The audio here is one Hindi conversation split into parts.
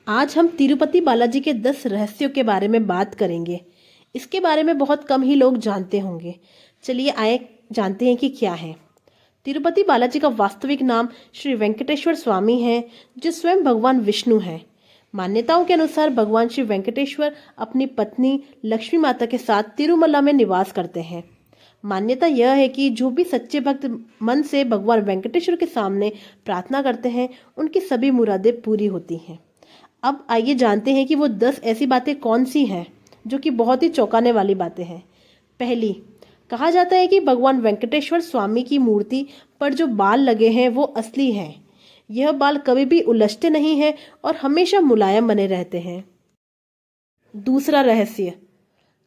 आज हम तिरुपति बालाजी के 10 रहस्यों के बारे में बात करेंगे। इसके बारे में बहुत कम ही लोग जानते होंगे। चलिए आए जानते हैं कि क्या है। तिरुपति बालाजी का वास्तविक नाम श्री वेंकटेश्वर स्वामी है, जो स्वयं भगवान विष्णु हैं। मान्यताओं के अनुसार भगवान श्री वेंकटेश्वर अपनी पत्नी लक्ष्मी माता के साथ तिरुमला में निवास करते हैं। मान्यता यह है कि जो भी सच्चे भक्त मन से भगवान वेंकटेश्वर के सामने प्रार्थना करते हैं, उनकी सभी मुरादें पूरी होती हैं। अब आइए जानते हैं कि वो 10 ऐसी बातें कौन सी हैं जो कि बहुत ही चौंकाने वाली बातें हैं। पहली, कहा जाता है कि भगवान वेंकटेश्वर स्वामी की मूर्ति पर जो बाल लगे हैं वो असली हैं। यह बाल कभी भी उलझते नहीं हैं और हमेशा मुलायम बने रहते हैं। दूसरा रहस्य,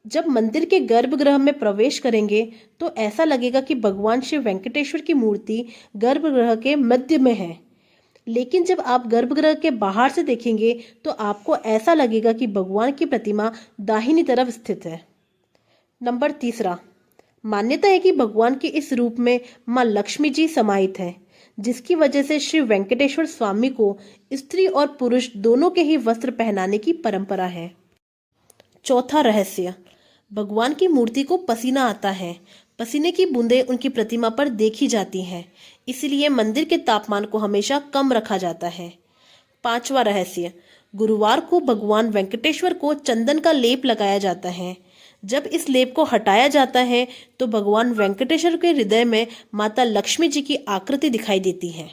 जब मंदिर के गर्भगृह में प्रवेश करेंगे तो ऐसा लगेगा कि भगवान श्री वेंकटेश्वर की मूर्ति गर्भगृह के मध्य में है, लेकिन जब आप गर्भगृह के बाहर से देखेंगे तो आपको ऐसा लगेगा कि भगवान की प्रतिमा दाहिनी तरफ स्थित है। नंबर तीसरा, मान्यता है कि भगवान के इस रूप में मां लक्ष्मी जी समाहित है, जिसकी वजह से श्री वेंकटेश्वर स्वामी को स्त्री और पुरुष दोनों के ही वस्त्र पहनाने की परंपरा है। चौथा रहस्य, भगवान की मूर्ति को पसीना आता है। पसीने की बूंदें उनकी प्रतिमा पर देखी जाती हैं, इसलिए मंदिर के तापमान को हमेशा कम रखा जाता है। पांचवा रहस्य, गुरुवार को भगवान वेंकटेश्वर को चंदन का लेप लगाया जाता है। जब इस लेप को हटाया जाता है तो भगवान वेंकटेश्वर के हृदय में माता लक्ष्मी जी की आकृति दिखाई देती है।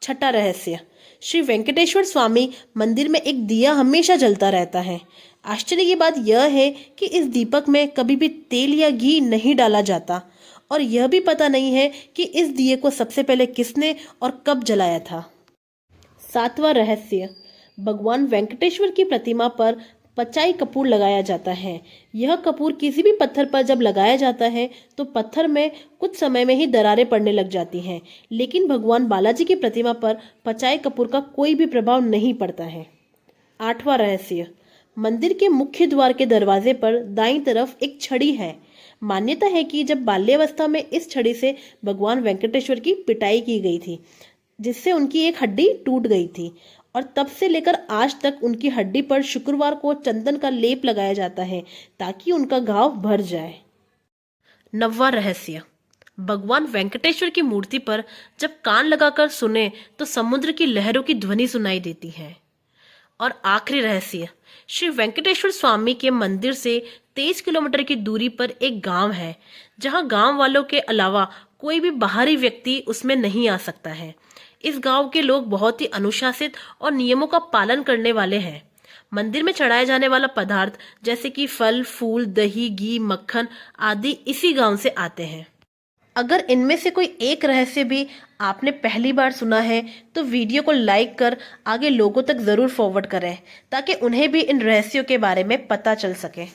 छठा रहस्य, श्री वेंकटेश्वर स्वामी मंदिर में एक दिया हमेशा जलता रहता है। आश्चर्य की बात यह है कि इस दीपक में कभी भी तेल या घी नहीं डाला जाता और यह भी पता नहीं है कि इस दिए को सबसे पहले किसने और कब जलाया था। सातवां रहस्य, भगवान वेंकटेश्वर की प्रतिमा पर पचाई कपूर लगाया जाता है। यह कपूर किसी भी पत्थर पर जब लगाया जाता है तो पत्थर में कुछ समय में ही दरारें पड़ने लग जाती हैं, लेकिन भगवान बालाजी की प्रतिमा पर पचाई कपूर का कोई भी प्रभाव नहीं पड़ता है। आठवां रहस्य, मंदिर के मुख्य द्वार के दरवाजे पर दाईं तरफ एक छड़ी है। मान्यता है कि जब बाल्यावस्था में इस छड़ी से भगवान वेंकटेश्वर की पिटाई की गई थी, जिससे उनकी एक हड्डी टूट गई थी, और तब से लेकर आज तक उनकी हड्डी पर शुक्रवार को चंदन का लेप लगाया जाता है ताकि उनका घाव भर जाए। नौवां रहस्य, भगवान वेंकटेश्वर की मूर्ति पर जब कान लगाकर सुने तो समुद्र की लहरों की ध्वनि सुनाई देती है। और आखिरी रहस्य, श्री वेंकटेश्वर स्वामी के मंदिर से 23 किलोमीटर की दूरी पर एक गांव है, जहां गांव वालों के अलावा कोई भी बाहरी व्यक्ति उसमें नहीं आ सकता है। इस गांव के लोग बहुत ही अनुशासित और नियमों का पालन करने वाले हैं। मंदिर में चढ़ाया जाने वाला पदार्थ जैसे कि फल, फूल, दही, घी, मक्खन आदि इसी गांव से आते हैं। अगर इनमें से कोई एक रहस्य भी आपने पहली बार सुना है तो वीडियो को लाइक कर आगे लोगों तक जरूर फॉरवर्ड करें, ताकि उन्हें भी इन रहस्यों के बारे में पता चल सके।